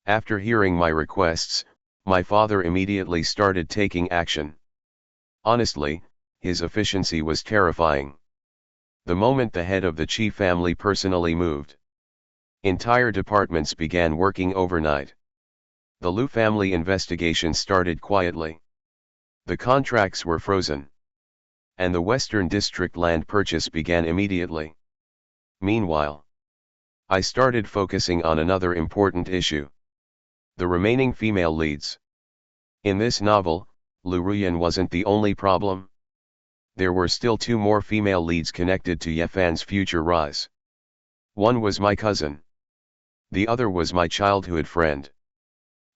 After hearing my requests, my father immediately started taking action. Honestly, his efficiency was terrifying. The moment the head of the Chi family personally moved, entire departments began working overnight. The Liu family investigation started quietly. The contracts were frozen, and the Western District land purchase began immediately. Meanwhile, I started focusing on another important issue: the remaining female leads. In this novel, Ruyan wasn't the only problem. There were still two more female leads connected to Yefan's future rise. One was my cousin. The other was my childhood friend.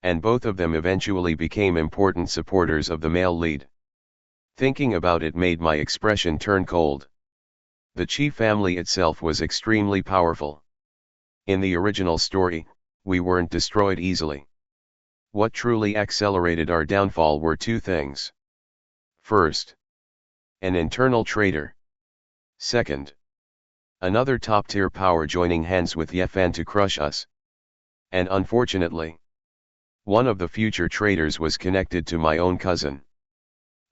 And both of them eventually became important supporters of the male lead. Thinking about it made my expression turn cold. The Chi family itself was extremely powerful. In the original story, we weren't destroyed easily. What truly accelerated our downfall were two things. First, an internal traitor. Second, another top-tier power joining hands with Yefan to crush us. And unfortunately, one of the future traitors was connected to my own cousin.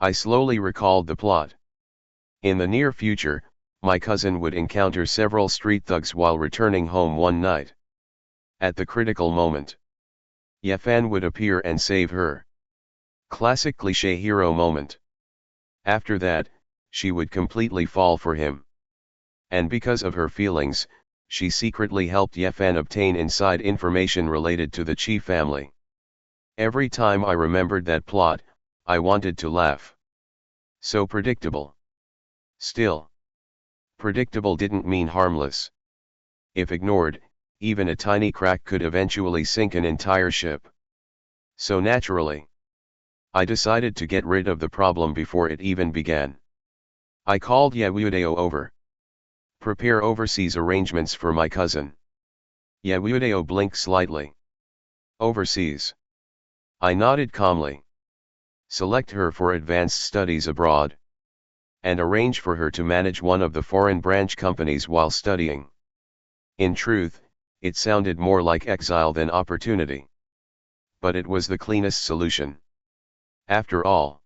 I slowly recalled the plot. In the near future, my cousin would encounter several street thugs while returning home one night. At the critical moment, Yefan would appear and save her. Classic cliché hero moment. After that, she would completely fall for him. And because of her feelings, she secretly helped Yefan obtain inside information related to the Chi family. Every time I remembered that plot, I wanted to laugh. So predictable. Still, predictable didn't mean harmless. If ignored, even a tiny crack could eventually sink an entire ship. So naturally, I decided to get rid of the problem before it even began. I called Yewudeo over. Prepare overseas arrangements for my cousin. Yewudeo blinked slightly. Overseas. I nodded calmly. Select her for advanced studies abroad. And arrange for her to manage one of the foreign branch companies while studying. In truth, it sounded more like exile than opportunity. But it was the cleanest solution. After all,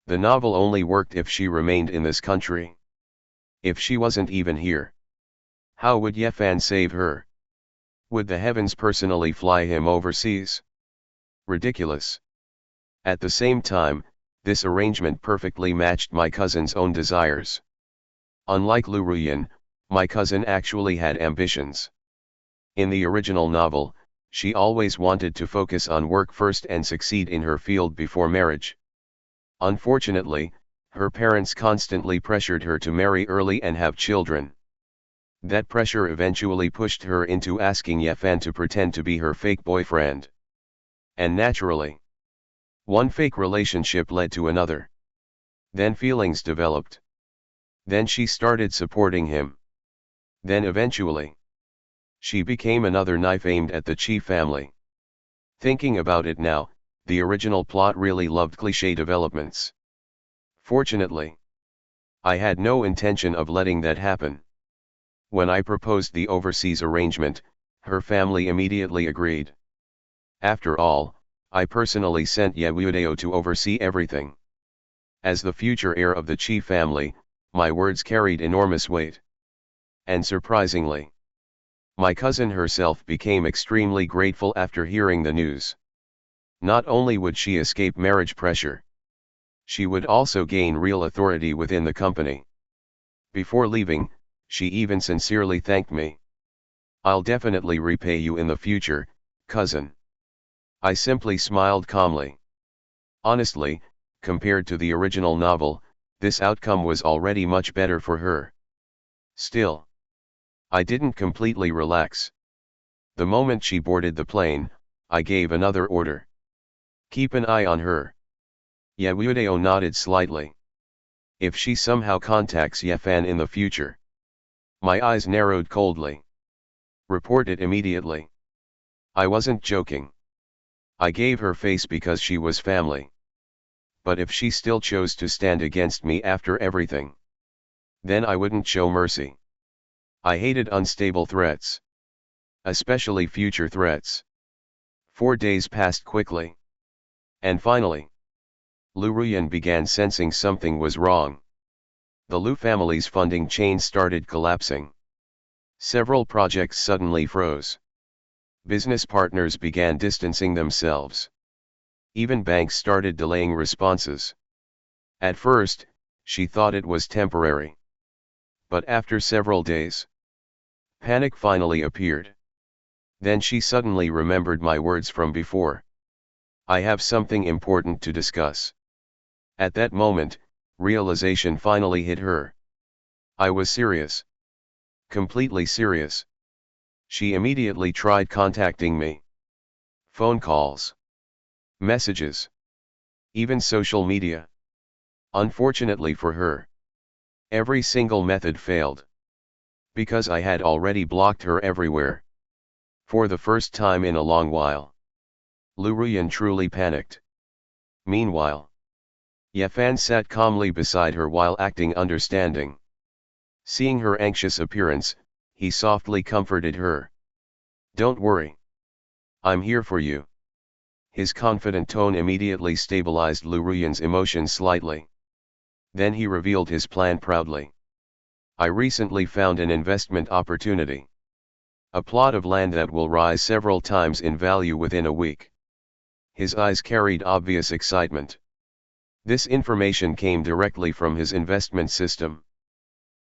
the novel only worked if she remained in this country. If she wasn't even here, how would Yefan save her? Would the heavens personally fly him overseas? Ridiculous. At the same time, this arrangement perfectly matched my cousin's own desires. Unlike Ruyan, my cousin actually had ambitions. In the original novel, she always wanted to focus on work first and succeed in her field before marriage. Unfortunately, her parents constantly pressured her to marry early and have children. That pressure eventually pushed her into asking Yefan to pretend to be her fake boyfriend. And naturally, one fake relationship led to another. Then feelings developed. Then she started supporting him. Then eventually, she became another knife aimed at the Chi family. Thinking about it now, the original plot really loved cliché developments. Fortunately, I had no intention of letting that happen. When I proposed the overseas arrangement, her family immediately agreed. After all, I personally sent Yewudeo to oversee everything. As the future heir of the Chi family, my words carried enormous weight. And surprisingly, my cousin herself became extremely grateful after hearing the news. Not only would she escape marriage pressure, she would also gain real authority within the company. Before leaving, she even sincerely thanked me. "I'll definitely repay you in the future, cousin." I simply smiled calmly. Honestly, compared to the original novel, this outcome was already much better for her. Still, I didn't completely relax. The moment she boarded the plane, I gave another order. "Keep an eye on her." Yewudeo nodded slightly. "If she somehow contacts Yefan in the future." My eyes narrowed coldly. "Report it immediately." I wasn't joking. I gave her face because she was family. But if she still chose to stand against me after everything, then I wouldn't show mercy. I hated unstable threats. Especially future threats. 4 days passed quickly. And finally, Ruyan began sensing something was wrong. The Liu family's funding chain started collapsing. Several projects suddenly froze. Business partners began distancing themselves. Even banks started delaying responses. At first, she thought it was temporary. But after several days, panic finally appeared. Then she suddenly remembered my words from before. I have something important to discuss. At that moment, realization finally hit her. I was serious. Completely serious. She immediately tried contacting me. Phone calls. Messages. Even social media. Unfortunately for her, every single method failed. Because I had already blocked her everywhere. For the first time in a long while, Ruyan truly panicked. Meanwhile, Yafan sat calmly beside her while acting understanding. Seeing her anxious appearance, he softly comforted her. Don't worry. I'm here for you. His confident tone immediately stabilized Ruyan's emotions slightly. Then he revealed his plan proudly. I recently found an investment opportunity. A plot of land that will rise several times in value within a week. His eyes carried obvious excitement. This information came directly from his investment system.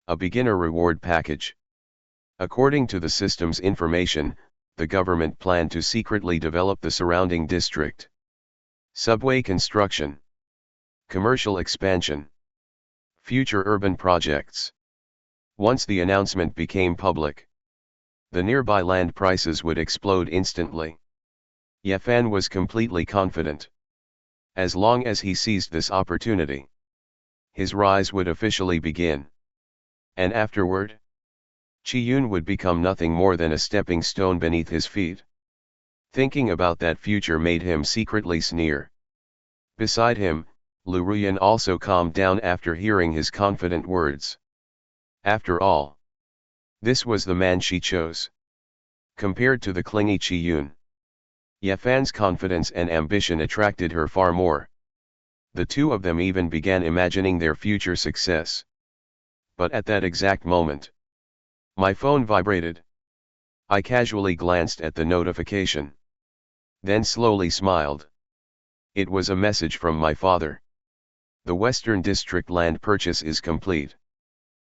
A beginner reward package. According to the system's information, the government planned to secretly develop the surrounding district. Subway construction. Commercial expansion. Future urban projects. Once the announcement became public, the nearby land prices would explode instantly. Yafan was completely confident. As long as he seized this opportunity, his rise would officially begin. And afterward, Qiyun would become nothing more than a stepping stone beneath his feet. Thinking about that future made him secretly sneer. Beside him, Ruyan also calmed down after hearing his confident words. After all, this was the man she chose. Compared to the clingy Qiyun, Yafan's confidence and ambition attracted her far more. The two of them even began imagining their future success. But at that exact moment, my phone vibrated. I casually glanced at the notification. Then slowly smiled. It was a message from my father. The Western District land purchase is complete.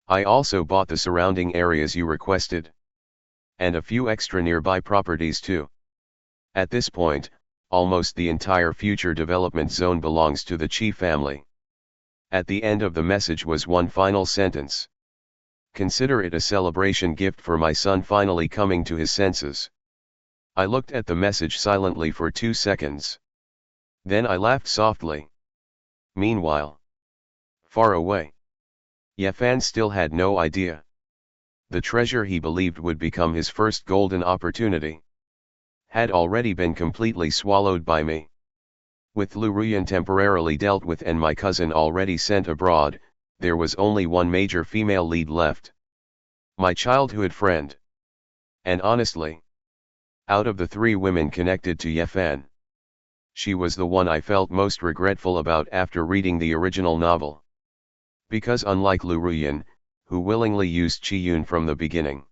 I also bought the surrounding areas you requested. And a few extra nearby properties too. At this point, almost the entire future development zone belongs to the Chi family. At the end of the message was one final sentence. Consider it a celebration gift for my son finally coming to his senses. I looked at the message silently for 2 seconds. Then I laughed softly. Meanwhile, far away, Yafan still had no idea. The treasure he believed would become his first golden opportunity had already been completely swallowed by me. With Ruyan temporarily dealt with and my cousin already sent abroad, there was only one major female lead left. My childhood friend. And honestly, out of the 3 women connected to Yafan, she was the one I felt most regretful about after reading the original novel. Because unlike Ruyan, who willingly used Qiyun from the beginning,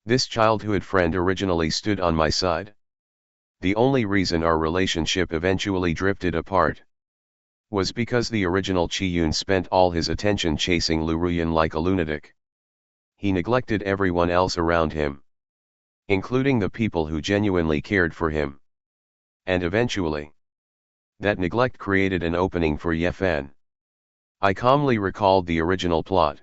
this childhood friend originally stood on my side. The only reason our relationship eventually drifted apart was because the original Qiyun spent all his attention chasing Ruyan like a lunatic. He neglected everyone else around him, including the people who genuinely cared for him. And eventually, that neglect created an opening for Yafan. I calmly recalled the original plot.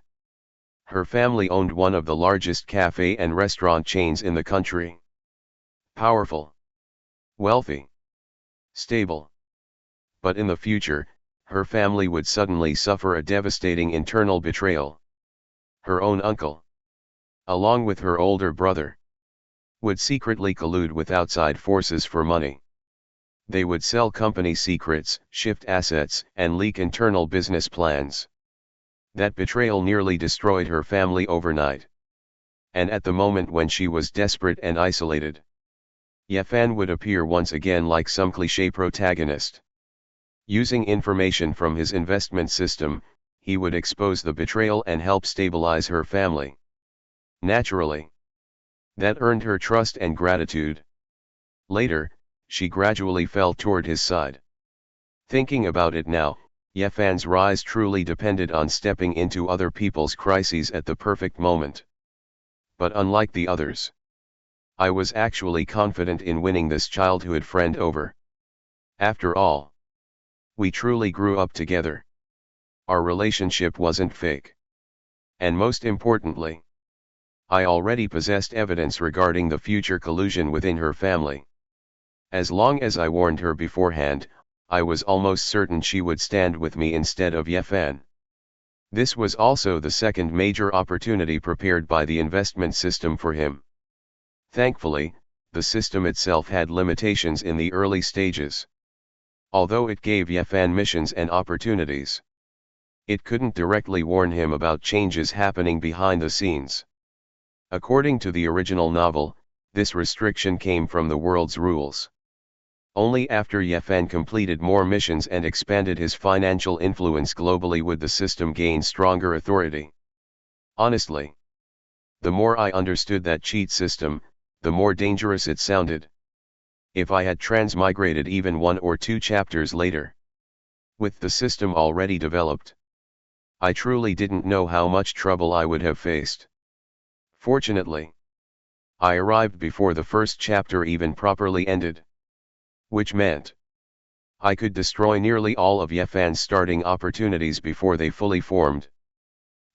Her family owned one of the largest cafe and restaurant chains in the country. Powerful. Wealthy. Stable. But in the future, her family would suddenly suffer a devastating internal betrayal. Her own uncle, along with her older brother, would secretly collude with outside forces for money. They would sell company secrets, shift assets, and leak internal business plans. That betrayal nearly destroyed her family overnight. And at the moment when she was desperate and isolated, Yefan would appear once again like some cliché protagonist. Using information from his investment system, he would expose the betrayal and help stabilize her family. Naturally, that earned her trust and gratitude. Later, she gradually fell toward his side. Thinking about it now, Yefan's rise truly depended on stepping into other people's crises at the perfect moment. But unlike the others, I was actually confident in winning this childhood friend over. After all, we truly grew up together. Our relationship wasn't fake. And most importantly, I already possessed evidence regarding the future collusion within her family. As long as I warned her beforehand, I was almost certain she would stand with me instead of Yefan. This was also the second major opportunity prepared by the investment system for him. Thankfully, the system itself had limitations in the early stages. Although it gave Yefan missions and opportunities, it couldn't directly warn him about changes happening behind the scenes. According to the original novel, this restriction came from the world's rules. Only after Yefan completed more missions and expanded his financial influence globally would the system gain stronger authority. Honestly, the more I understood that cheat system, the more dangerous it sounded. If I had transmigrated even 1 or 2 chapters later, with the system already developed, I truly didn't know how much trouble I would have faced. Fortunately, I arrived before the first chapter even properly ended. Which meant I could destroy nearly all of Yefan's starting opportunities before they fully formed.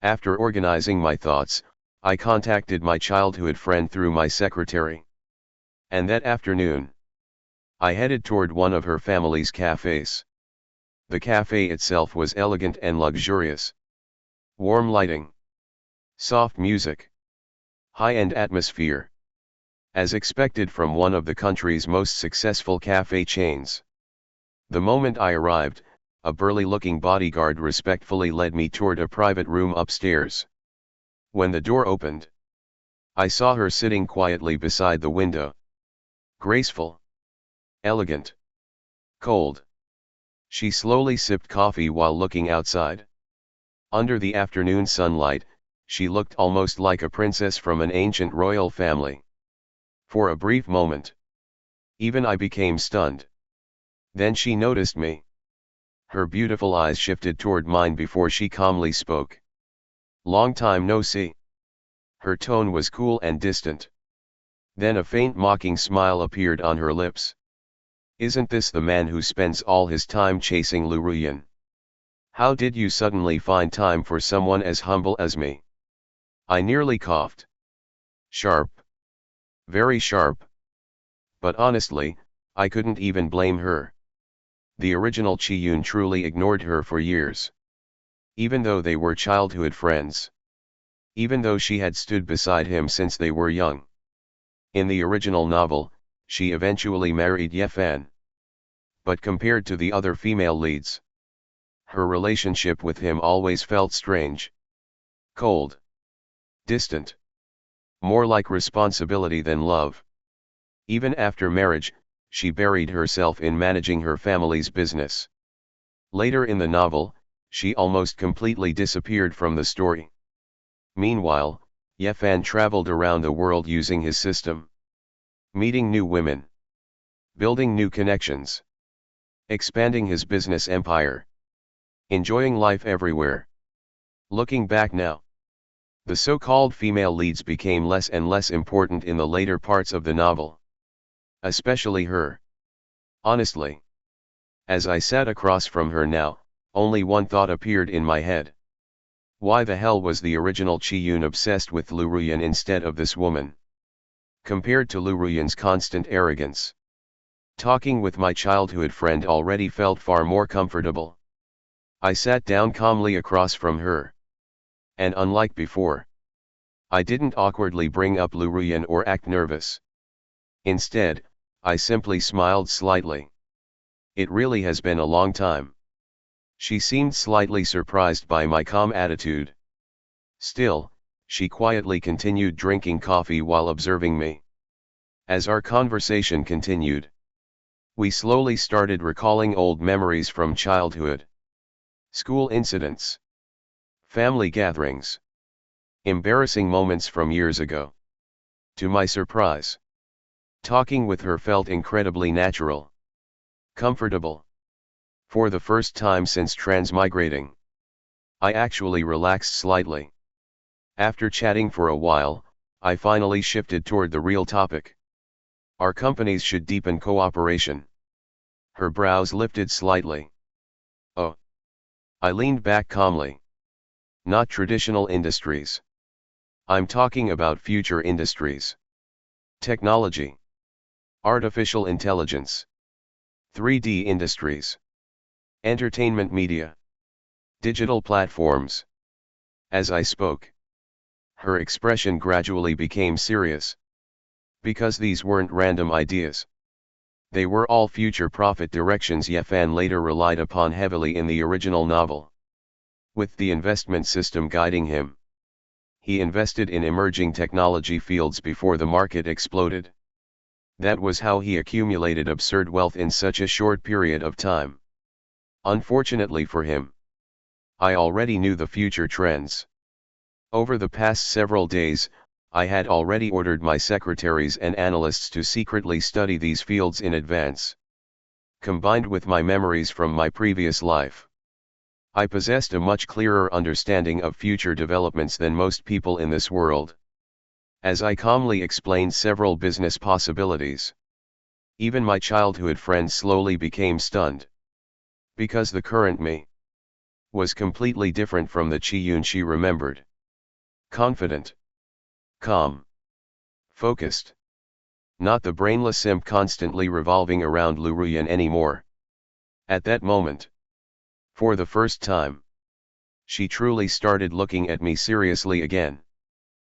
After organizing my thoughts, I contacted my childhood friend through my secretary. And that afternoon, I headed toward one of her family's cafes. The cafe itself was elegant and luxurious. Warm lighting, soft music, high-end atmosphere. As expected from one of the country's most successful cafe chains. The moment I arrived, a burly-looking bodyguard respectfully led me toward a private room upstairs. When the door opened, I saw her sitting quietly beside the window. Graceful, elegant, cold. She slowly sipped coffee while looking outside. Under the afternoon sunlight, she looked almost like a princess from an ancient royal family. For a brief moment, even I became stunned. Then she noticed me. Her beautiful eyes shifted toward mine before she calmly spoke. "Long time no see." Her tone was cool and distant. Then a faint mocking smile appeared on her lips. "Isn't this the man who spends all his time chasing Ruyan? How did you suddenly find time for someone as humble as me?" I nearly coughed. Sharp. Very sharp. But honestly, I couldn't even blame her. The original Chi-Yun truly ignored her for years. Even though they were childhood friends. Even though she had stood beside him since they were young. In the original novel, she eventually married Yefan. But compared to the other female leads, her relationship with him always felt strange. Cold. Distant. More like responsibility than love. Even after marriage, she buried herself in managing her family's business. Later in the novel, she almost completely disappeared from the story. Meanwhile, Yefan traveled around the world using his system. Meeting new women. Building new connections. Expanding his business empire. Enjoying life everywhere. Looking back now, the so-called female leads became less and less important in the later parts of the novel. Especially her. Honestly. As I sat across from her now, only one thought appeared in my head. Why the hell was the original Chi-Yun obsessed with Ruyan instead of this woman? Compared to Ruyan's constant arrogance, talking with my childhood friend already felt far more comfortable. I sat down calmly across from her. And unlike before, I didn't awkwardly bring up Ruyan or act nervous. Instead, I simply smiled slightly. "It really has been a long time." She seemed slightly surprised by my calm attitude. Still, she quietly continued drinking coffee while observing me. As our conversation continued, we slowly started recalling old memories from childhood. School incidents, family gatherings, embarrassing moments from years ago. To my surprise, talking with her felt incredibly natural, comfortable. For the first time since transmigrating, I actually relaxed slightly. After chatting for a while, I finally shifted toward the real topic. Our companies should deepen cooperation. Her brows lifted slightly. Oh. I leaned back calmly. Not traditional industries. I'm talking about future industries. Technology. Artificial intelligence. 3D industries. Entertainment media. Digital platforms. As I spoke, her expression gradually became serious. Because these weren't random ideas. They were all future profit directions Yefan later relied upon heavily in the original novel. With the investment system guiding him, he invested in emerging technology fields before the market exploded. That was how he accumulated absurd wealth in such a short period of time. Unfortunately for him, I already knew the future trends. Over the past several days, I had already ordered my secretaries and analysts to secretly study these fields in advance. Combined with my memories from my previous life, I possessed a much clearer understanding of future developments than most people in this world. As I calmly explained several business possibilities, even my childhood friends slowly became stunned. Because the current me was completely different from the Chi-Yun she remembered. Confident, calm, focused. Not the brainless simp constantly revolving around Ruyan anymore. At that moment, for the first time, she truly started looking at me seriously again.